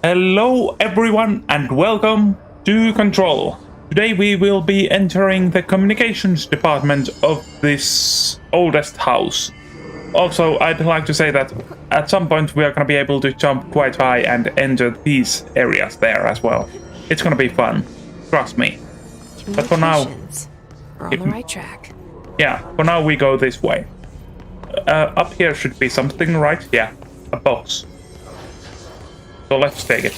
Hello everyone and welcome to Control. Today we will be entering the communications department of this oldest house. Also, I'd like to say that at some point we are going to be able to jump quite high and enter these areas there as well. It's going to be fun, trust me. But for now, we're on the right track. Yeah, for now we go this way. Up here should be something, right? Yeah, a box. So let's take it.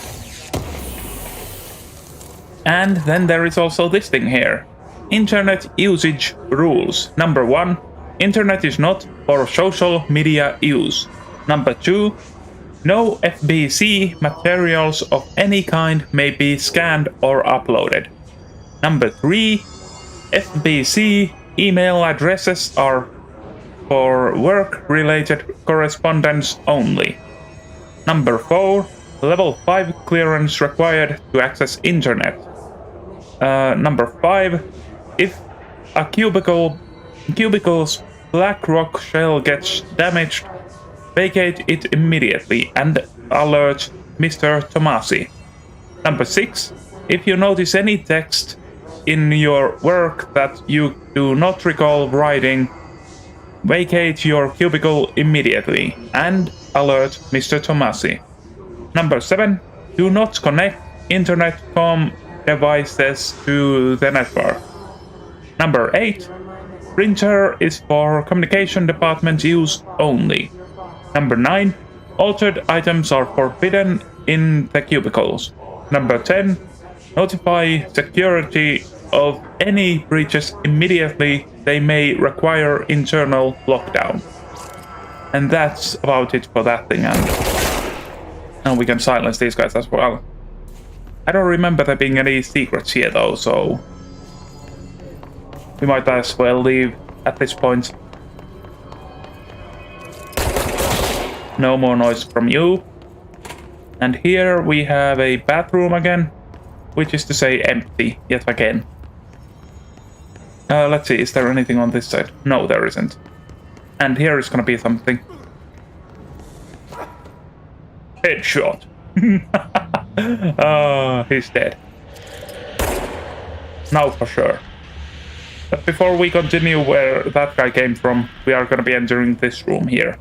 And then there is also this thing here. Internet usage rules. Number 1. Internet is not for social media use. Number 2. No FBC materials of any kind may be scanned or uploaded. Number 3. FBC email addresses are for work-related correspondence only. Number 4. Level 5 clearance required to access internet. Number 5. If a cubicle's black rock shell gets damaged, vacate it immediately and alert Mr. Tomasi. Number 6. If you notice any text in your work that you do not recall writing, vacate your cubicle immediately and alert Mr. Tomasi. Number 7. Do not connect internet com devices to the network. Number 8. Printer is for communication department use only. Number 9. Altered items are forbidden in the cubicles. Number 10. Notify security of any breaches immediately. They may require internal lockdown. And that's about it for that thing. And we can silence these guys as well. I don't remember there being any secrets here though, so we might as well leave at this point. No more noise from you. And here we have a bathroom again, which is to say empty yet again. Let's see, is there anything on this side? No, there isn't. And here is gonna be something. Headshot. He's dead. Now for sure. But before we continue where that guy came from, we are gonna be entering this room here.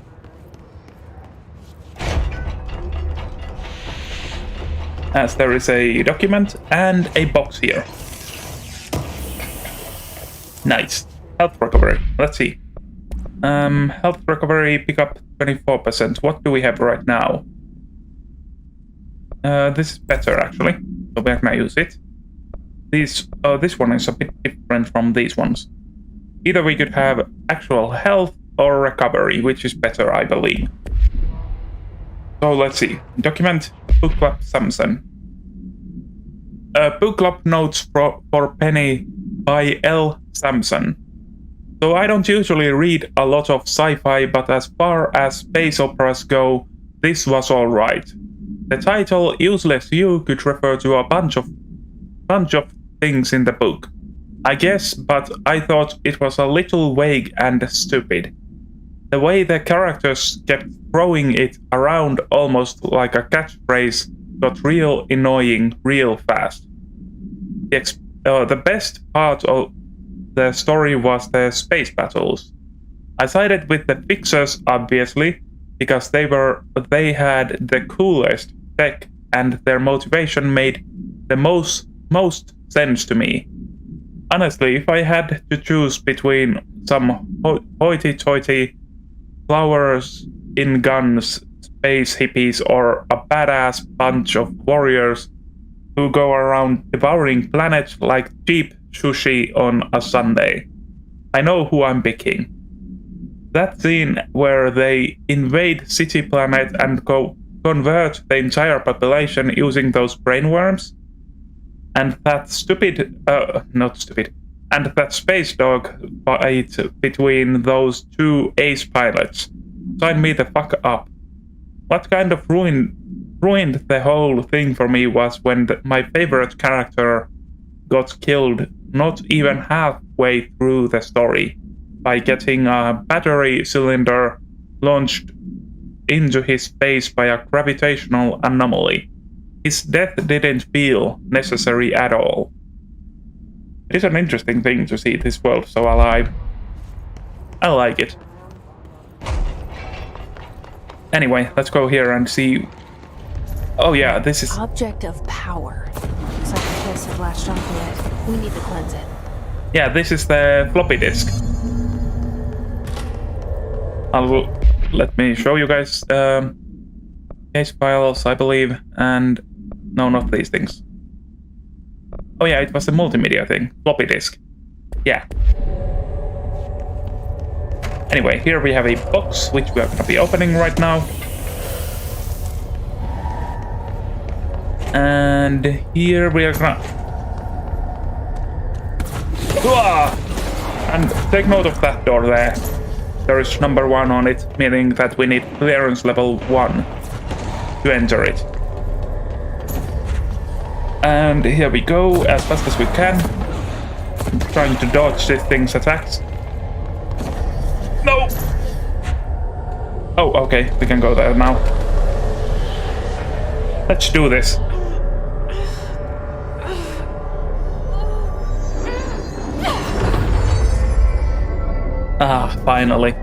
As there is a document and a box here. Nice. Health recovery. Let's see. Health recovery, pick up 24%. What do we have right now? This is better actually, so we're gonna use it. This one is a bit different from these ones. Either we could have actual health or recovery, which is better, I believe. So let's see. Document Book Club Samson. Book Club Notes for Penny by L. Samson. So I don't usually read a lot of sci-fi, but as far as space operas go, this was alright. The title Useless You could refer to a bunch of things in the book, I guess, but I thought it was a little vague and stupid. The way the characters kept throwing it around almost like a catchphrase got real annoying real fast. The best part of the story was the space battles. I sided with the fixers, obviously, because they had the coolest tech and their motivation made the most sense to me. Honestly, if I had to choose between some hoity-toity flowers in guns, space hippies, or a badass bunch of warriors who go around devouring planets like cheap sushi on a Sunday, I know who I'm picking. That scene where they invade City Planet and convert the entire population using those brainworms, and that and that space dog fight between those two ace pilots. Sign me the fuck up. What kind of ruined the whole thing for me was when my favorite character got killed not even halfway through the story by getting a battery cylinder launched into his face by a gravitational anomaly. His death didn't feel necessary at all. It is an interesting thing to see this world so alive. I like it. Anyway, let's go here and see. Oh yeah, this is... Object of power. Looks like the kids have latched onto it. We need to cleanse it. Yeah, this is the floppy disk. Let me show you guys. Case files, I believe, and... No, not these things. Oh yeah, it was the multimedia thing. Floppy disk. Yeah. Anyway, here we have a box, which we are going to be opening right now. And here we are gonna... And take note of that door there. There is number 1 on it, meaning that we need clearance level 1 to enter it. And here we go, as fast as we can. Trying to dodge this thing's attacks. No! Oh, okay, we can go there now. Let's do this. Ah, finally.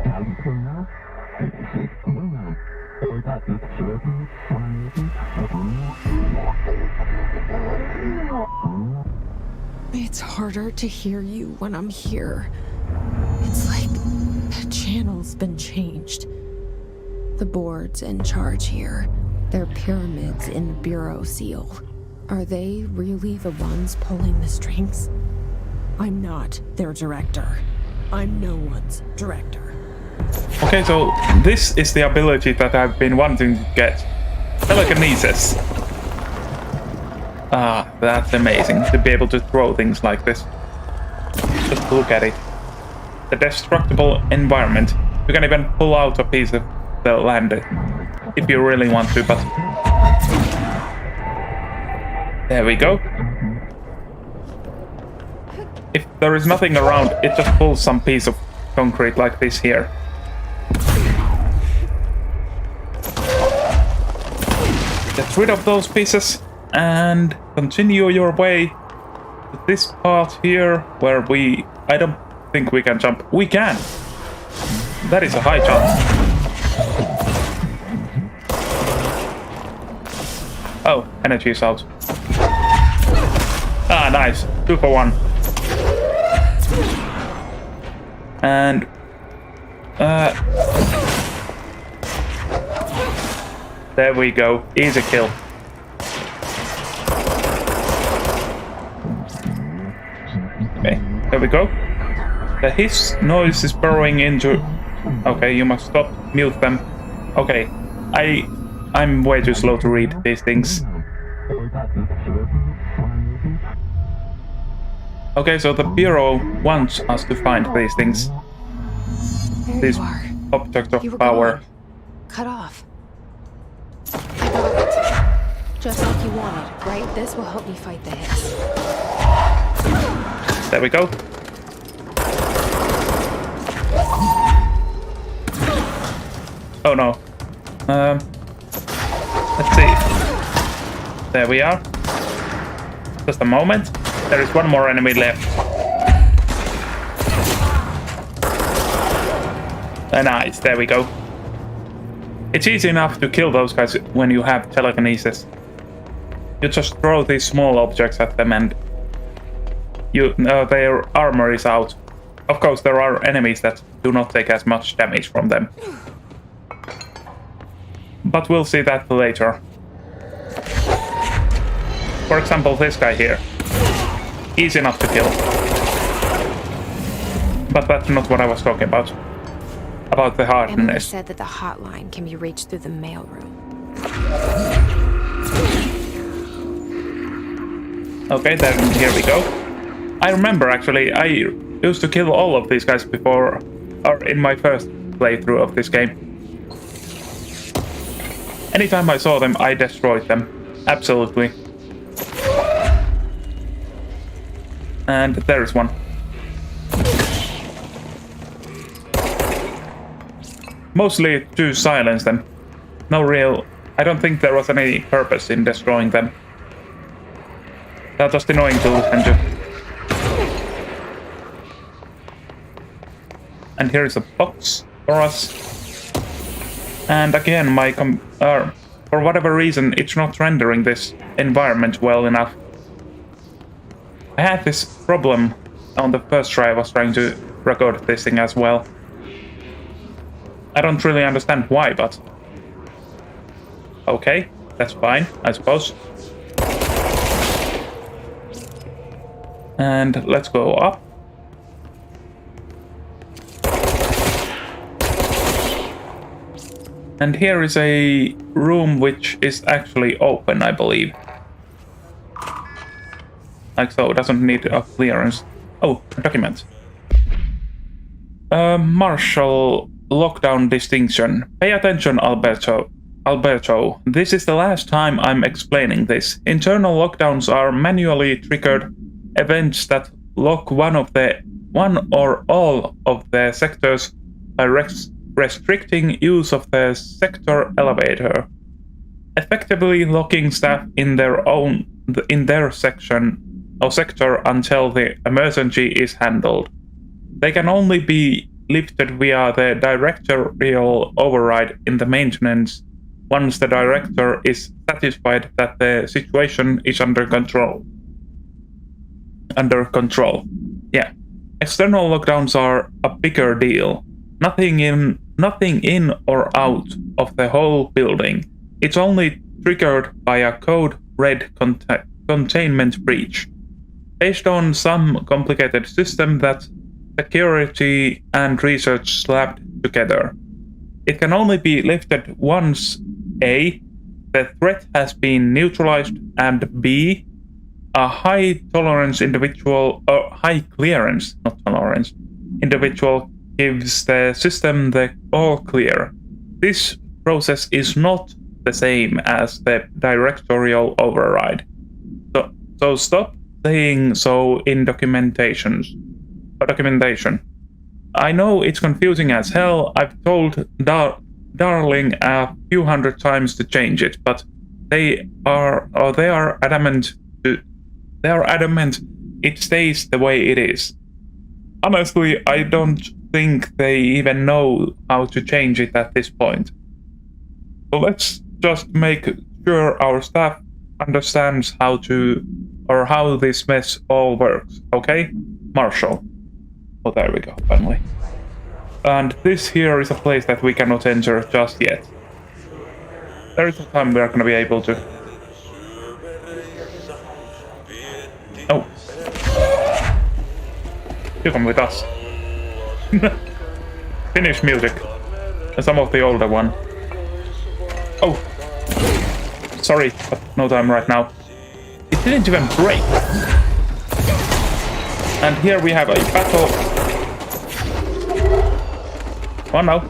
It's harder to hear you when I'm here. It's like the channel's been changed. The board's in charge here. They're pyramids in the bureau seal. Are they really the ones pulling the strings? I'm not their director. I'm no one's director. Okay, so this is the ability that I've been wanting to get. Telekinesis. Ah, that's amazing, to be able to throw things like this. Just look at it. The destructible environment. You can even pull out a piece of the land if you really want to, but... There we go. If there is nothing around, it just pulls some piece of concrete like this here. Get rid of those pieces and continue your way to this part here where I don't think we can jump. We can! That is a high chance. Oh, energy is out. Ah, nice. 2 for 1. And there we go. Easy kill. Okay, there we go. The hiss noise is burrowing into... Okay, you must stop. Mute them. Okay, I'm way too slow to read these things. Okay, so the Bureau wants us to find these things. These objects of power. Gone. Cut off. I got it. Just like you wanted, right? This will help me fight the hiss. There we go. Oh no. Let's see. There we are. Just a moment. There is one more enemy left. Nice, there we go. It's easy enough to kill those guys when you have telekinesis. You just throw these small objects at them and their armor is out. Of course, there are enemies that do not take as much damage from them. But we'll see that later. For example, this guy here. Easy enough to kill. But that's not what I was talking about. About the Emily hardness. said that the hotline can be reached through the mailroom. Okay, then here we go. I remember actually, I used to kill all of these guys before, or in my first playthrough of this game. Anytime I saw them, I destroyed them. Absolutely. And there is one. Mostly to silence them. No real I don't think there was any purpose in destroying them. They're just annoying to listen to. And here is a box for us. And again, for whatever reason, it's not rendering this environment well enough. I had this problem on the first try I was trying to record this thing as well. I don't really understand why, but... okay, that's fine, I suppose. And let's go up. And here is a room which is actually open, I believe. Like so, doesn't need a clearance. Oh, a document. Marshall lockdown distinction. Pay attention, Alberto. This is the last time I'm explaining this. Internal lockdowns are manually triggered events that lock one or all of the sectors by restricting use of the sector elevator, effectively locking staff in their section or sector until the emergency is handled. They can only be lifted via the directorial override in the maintenance once the director is satisfied that the situation is under control. Yeah. External lockdowns are a bigger deal. Nothing in or out of the whole building. It's only triggered by a code red containment breach, based on some complicated system that security and research slapped together. It can only be lifted once A, the threat has been neutralized, and B, a high clearance individual gives the system the all clear. This process is not the same as the directorial override. So stop saying so in documentation. I know it's confusing as hell. I've told Darling a few hundred times to change it, but they are adamant it stays the way it is. Honestly, I don't think they even know how to change it at this point. So let's just make sure our staff understands how this mess all works, okay? Marshall. Oh, there we go, finally. And this here is a place that we cannot enter just yet. There is a time we are gonna be able to. Oh. You come with us. Finnish music. Some of the older one. Oh. Sorry, but no time right now. It didn't even break. And here we have a battle. Oh no.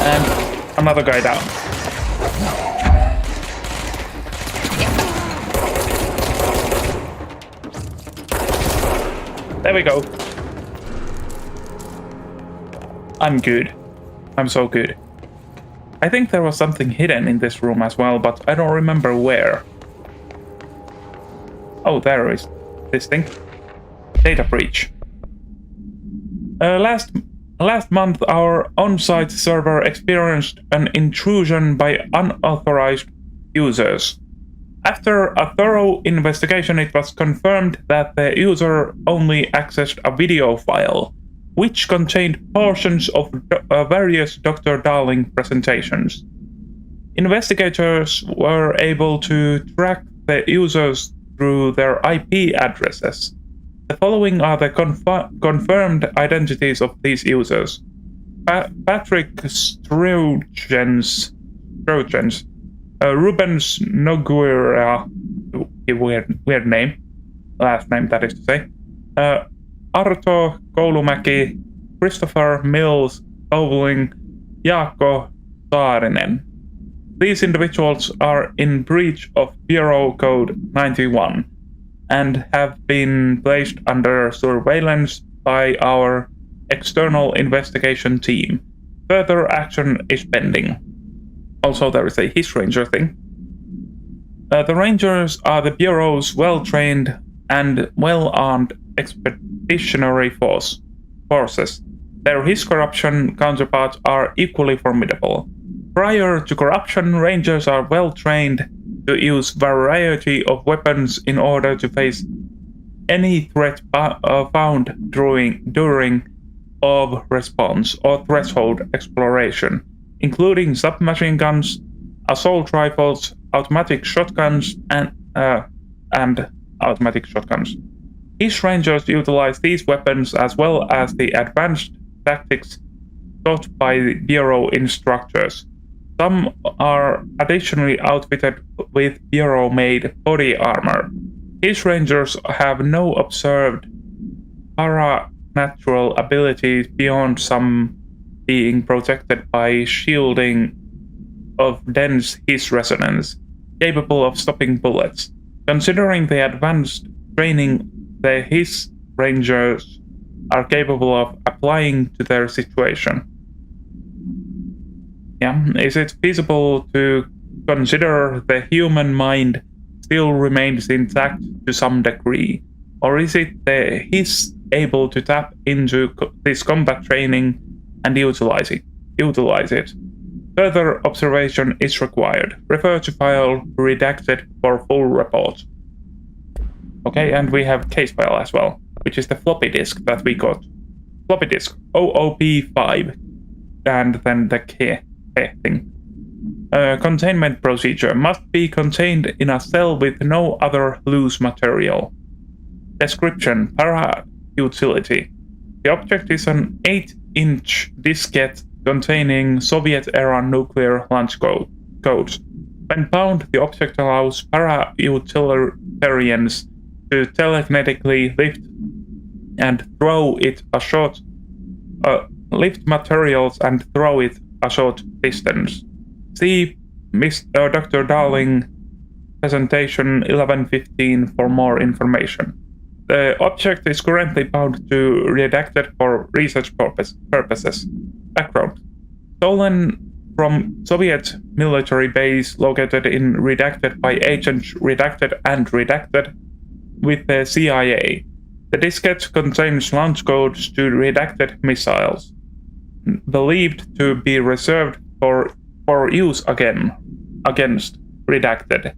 And another guy down. There we go. I'm good. I'm so good. I think there was something hidden in this room as well, but I don't remember where. Oh, there is this thing. Data breach. Last month, our on-site server experienced an intrusion by unauthorized users. After a thorough investigation, it was confirmed that the user only accessed a video file, which contained portions of various Dr. Darling presentations. Investigators were able to track the users through their IP addresses. The following are the confirmed identities of these users. Patrick Strogens, Rubens Noguera, weird name, last name that is to say, Arto Koulumäki, Christopher Mills Bowling, Jaakko Saarinen. These individuals are in breach of Bureau Code 91. and have been placed under surveillance by our external investigation team. Further action is pending. Also, there is a His Ranger thing. The Rangers are the Bureau's well-trained and well-armed expeditionary forces. Their His corruption counterparts are equally formidable. Prior to corruption, Rangers are well-trained to use variety of weapons in order to face any threat found during of response or threshold exploration, including submachine guns, assault rifles, automatic shotguns, and automatic shotguns. His Rangers utilize these weapons as well as the advanced tactics taught by the Bureau instructors. Some are additionally outfitted with Bureau-made body armor. His Rangers have no observed paranatural abilities beyond some being protected by shielding of dense His resonance, capable of stopping bullets. Considering the advanced training the His Rangers are capable of applying to their situation. Is it feasible to consider the human mind still remains intact to some degree? Or is it the His able to tap into this combat training and utilize it? Further observation is required. Refer to file redacted for full report. Okay, and we have case file as well, which is the floppy disk that we got. Floppy disk OOP5, and then the KE thing. Containment procedure must be contained in a cell with no other loose material. Description: para utility. The object is an 8-inch diskette containing Soviet-era nuclear launch codes. When bound, the object allows para-utilitarians to telekinetically lift and throw it a short lift materials and throw it a short distance. See Dr. Darling presentation 1115 for more information. The object is currently bound to redacted for research purposes. Background: stolen from Soviet military base located in redacted by agents redacted and redacted with the CIA. The diskette contains launch codes to redacted missiles, believed to be reserved for use against redacted.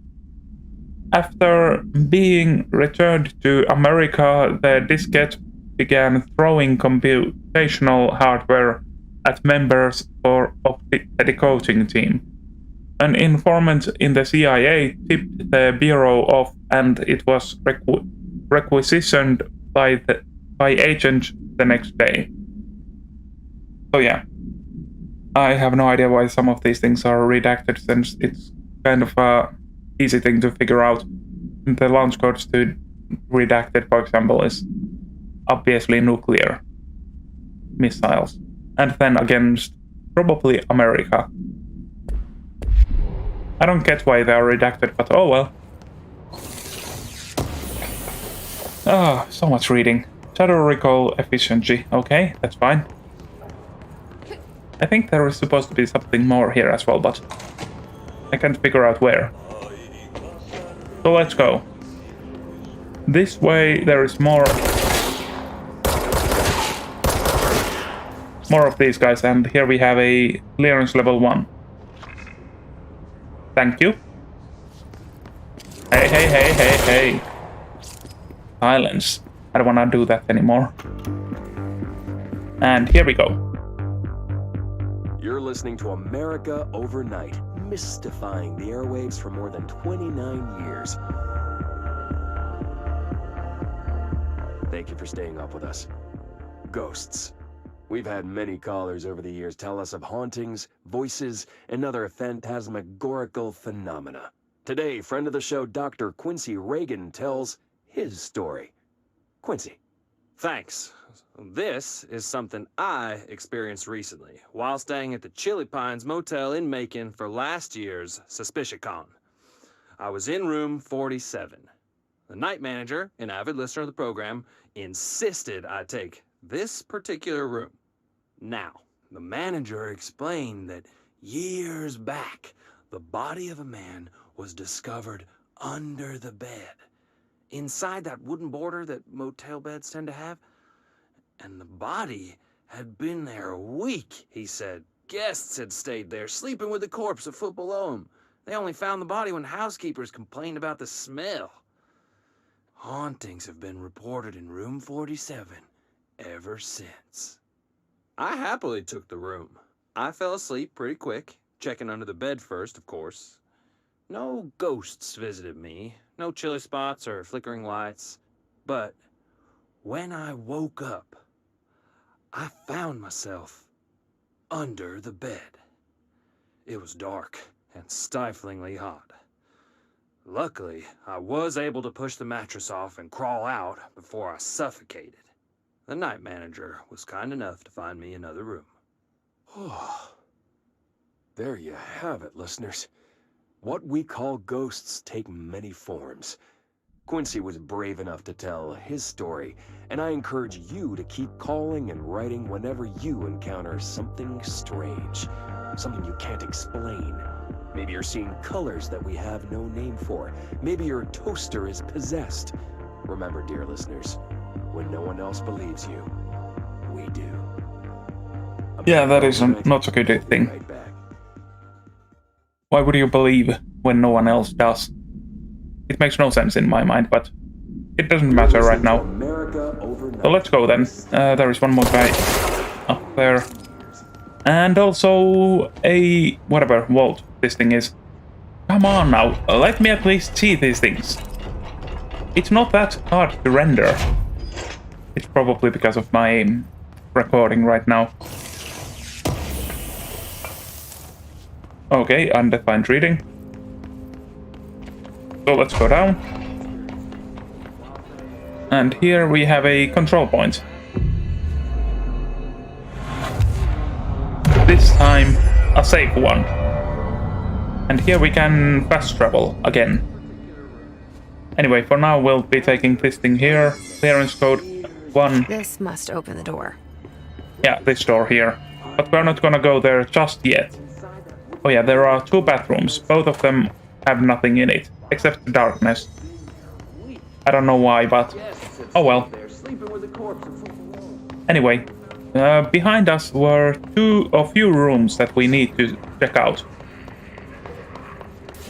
After being returned to America, the diskette began throwing computational hardware at members of the decoding team. An informant in the CIA tipped the Bureau off, and it was requisitioned by agents the next day. So yeah, I have no idea why some of these things are redacted, since it's kind of a easy thing to figure out. The launch codes to redacted, for example, is obviously nuclear missiles, and then against probably America. I don't get why they are redacted, but oh well. So much reading. Shadow recall efficiency. Okay, that's fine. I think there is supposed to be something more here as well, but I can't figure out where. So let's go. This way there is more of these guys, and here we have a clearance level 1. Thank you. Hey. Silence. I don't wanna do that anymore. And here we go. You're listening to America Overnight, mystifying the airwaves for more than 29 years. Thank you for staying up with us. Ghosts. We've had many callers over the years tell us of hauntings, voices, and other phantasmagorical phenomena. Today, friend of the show, Dr. Quincy Reagan, tells his story. Quincy. Thanks. This is something I experienced recently while staying at the Chili Pines Motel in Macon for last year's SuspiciaCon. I was in room 47. The night manager, an avid listener of the program, insisted I take this particular room. Now, the manager explained that years back, the body of a man was discovered under the bed, inside that wooden border that motel beds tend to have. And the body had been there a week, he said. Guests had stayed there, sleeping with the corpse a foot below them. They only found the body when housekeepers complained about the smell. Hauntings have been reported in room 47 ever since. I happily took the room. I fell asleep pretty quick, checking under the bed first, of course. No ghosts visited me, no chilly spots or flickering lights. But when I woke up, I found myself under the bed. It was dark and stiflingly hot. Luckily, I was able to push the mattress off and crawl out before I suffocated. The night manager was kind enough to find me another room. There you have it, listeners. What we call ghosts take many forms. Quincy was brave enough to tell his story, and I encourage you to keep calling and writing whenever you encounter something strange, something you can't explain. Maybe you're seeing colors that we have no name for. Maybe your toaster is possessed. Remember, dear listeners, when no one else believes you, we do. Yeah, that is not a good thing. Right back. Why would you believe when no one else does? It makes no sense in my mind, but it doesn't matter right now. So let's go then. There is one more guy up there. And also a whatever vault this thing is. Come on now, let me at least see these things. It's not that hard to render. It's probably because of my recording right now. Okay, undefined reading. So let's go down. And here we have a control point. This time a safe one. And here we can fast travel again. Anyway, for now we'll be taking this thing here. Clearance code 1. This must open the door. Yeah, this door here. But we're not gonna go there just yet. Oh yeah, there are 2 bathrooms. Both of them have nothing in it, except the darkness. I don't know why, but oh well. Anyway, behind us were a few rooms that we need to check out.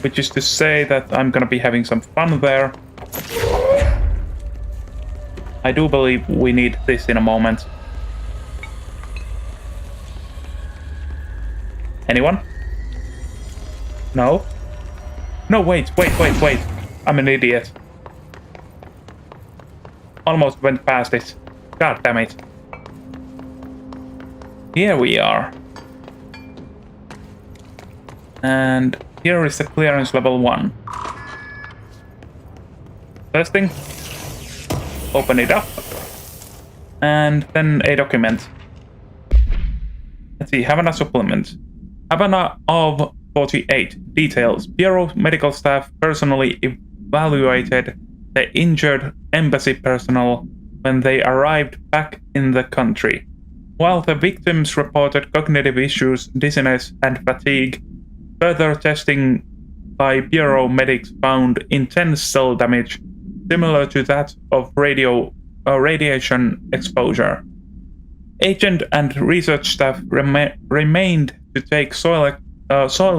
Which is to say that I'm gonna be having some fun there. I do believe we need this in a moment. Anyone? No? No, wait. I'm an idiot. Almost went past it. God damn it. Here we are. And here is the clearance level 1. First thing, open it up. And then a document. Let's see, Havana supplement. Havana of 48 details. Bureau medical staff personally evaluated the injured embassy personnel when they arrived back in the country. While the victims reported cognitive issues, dizziness, and fatigue, further testing by Bureau medics found intense cell damage similar to that of radiation exposure. Agent and research staff remained to take soil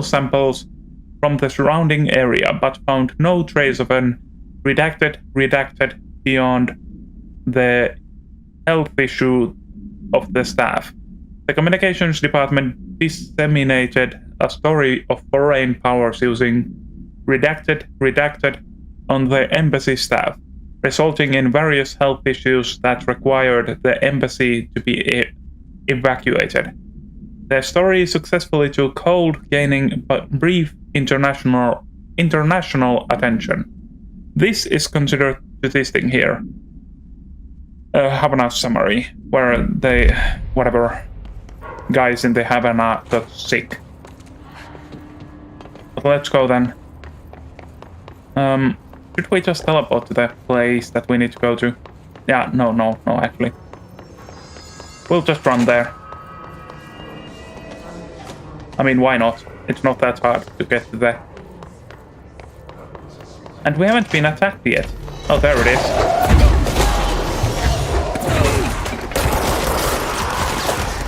samples from the surrounding area, but found no trace of an redacted beyond the health issue of the staff. The communications department disseminated a story of foreign powers using redacted on the embassy staff, resulting in various health issues that required the embassy to be evacuated. The story successfully took hold, gaining but brief international attention. This is considered to this thing here. Havana summary, where they, whatever, guys in the Havana got sick. But let's go then. Should we just teleport to the place that we need to go to? Yeah, no, actually. We'll just run there. I mean, why not? It's not that hard to get to there. And we haven't been attacked yet. Oh, there it is.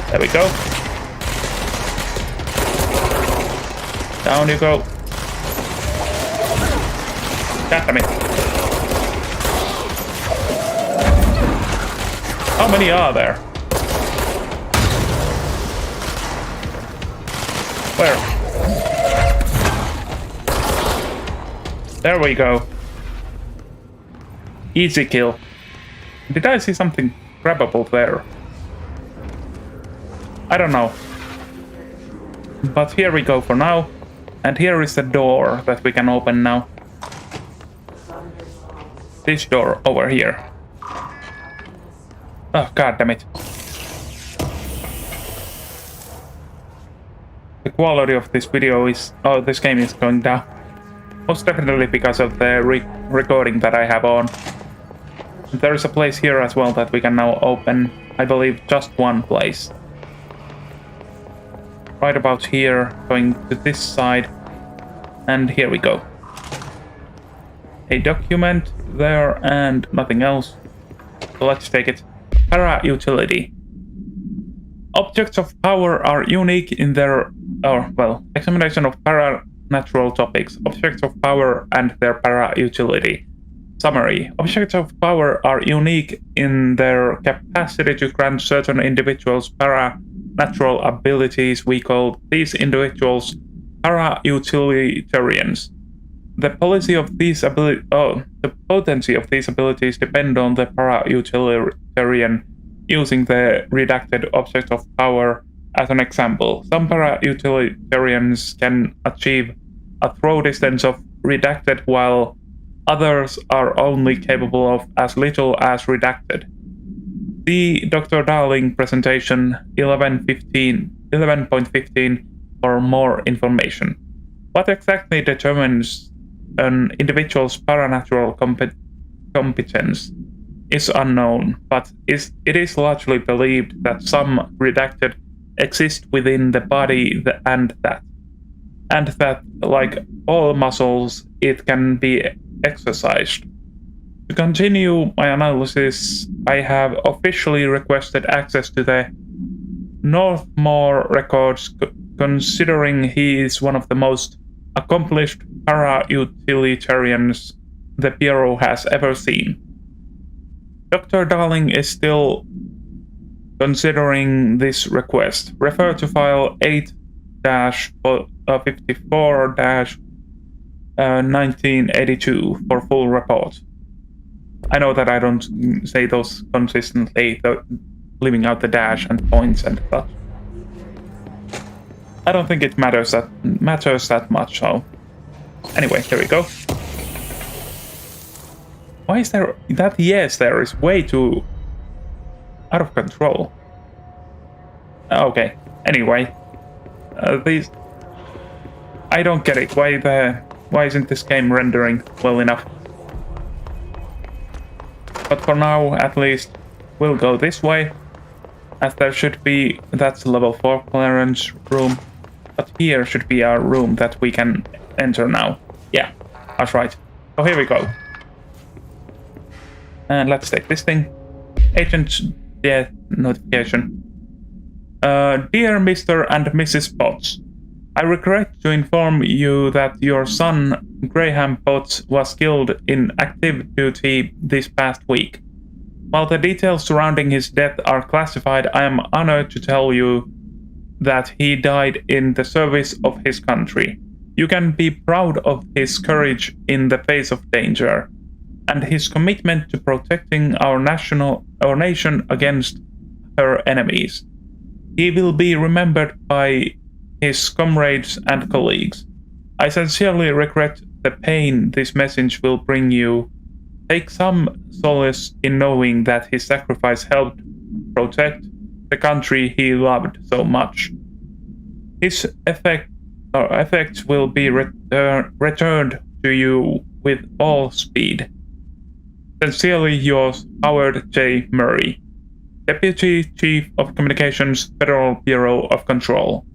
There we go. Down you go. God damn it. How many are there? Where? There we go. Easy kill. Did I see something grabbable there? I don't know. But here we go for now. And here is the door that we can open now. This door over here. Oh, god damn it. The quality of this video is... Oh, this game is going down. Most definitely because of the recording that I have on. There is a place here as well that we can now open. I believe just one place. Right about here, going to this side. And here we go. A document there and nothing else. So let's take it. Para utility. Objects of power are unique in their... examination of paranatural topics. Objects of power and their para-utility. Summary. Objects of power are unique in their capacity to grant certain individuals paranatural abilities. We call these individuals para-utilitarians. The potency of these abilities depend on the para-utilitarian. Using the redacted object of power as an example, some para-utilitarians can achieve a throw distance of redacted while others are only capable of as little as redacted. See Dr. Darling presentation 11.15 for more information. What exactly determines an individual's paranatural competence is unknown, but it is largely believed that some redacted exist within the body and that, like all muscles, it can be exercised. To continue my analysis, I have officially requested access to the Northmore records, considering he is one of the most accomplished para-utilitarians the Bureau has ever seen. Dr. Darling is still considering this request. Refer to file 8-54-1982 for full report. I know that I don't say those consistently, leaving out the dash and points and such. I don't think it matters that much, so... Anyway, here we go. Why is there... That yes there is way too... out of control. Okay, anyway. These... I don't get it. Why isn't this game rendering well enough? But for now, at least, we'll go this way. As there should be... That's level 4 clearance room. But here should be our room that we can enter now. Yeah, that's right. So here we go. And let's take this thing. Agent death notification. Dear Mr. and Mrs. Potts, I regret to inform you that your son, Graham Potts, was killed in active duty this past week. While the details surrounding his death are classified, I am honored to tell you that he died in the service of his country. You can be proud of his courage in the face of danger, and his commitment to protecting our nation against her enemies. He will be remembered by his comrades and colleagues. I sincerely regret the pain this message will bring you. Take some solace in knowing that his sacrifice helped protect the country he loved so much. His effects will be returned to you with all speed. Sincerely yours, Howard J. Murray, Deputy Chief of Communications, Federal Bureau of Control.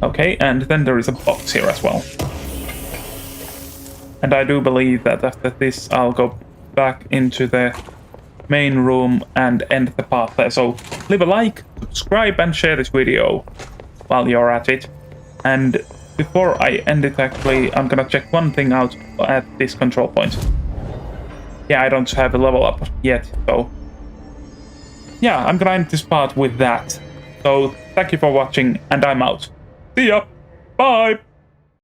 Okay, and then there is a box here as well. And I do believe that after this I'll go back into the main room and end the part there. So leave a like, subscribe and share this video while you're at it. And before I end it, actually, I'm gonna check one thing out at this control point. Yeah, I don't have a level up yet, so yeah, I'm gonna end this part with that. So thank you for watching, and I'm out. See ya! Bye!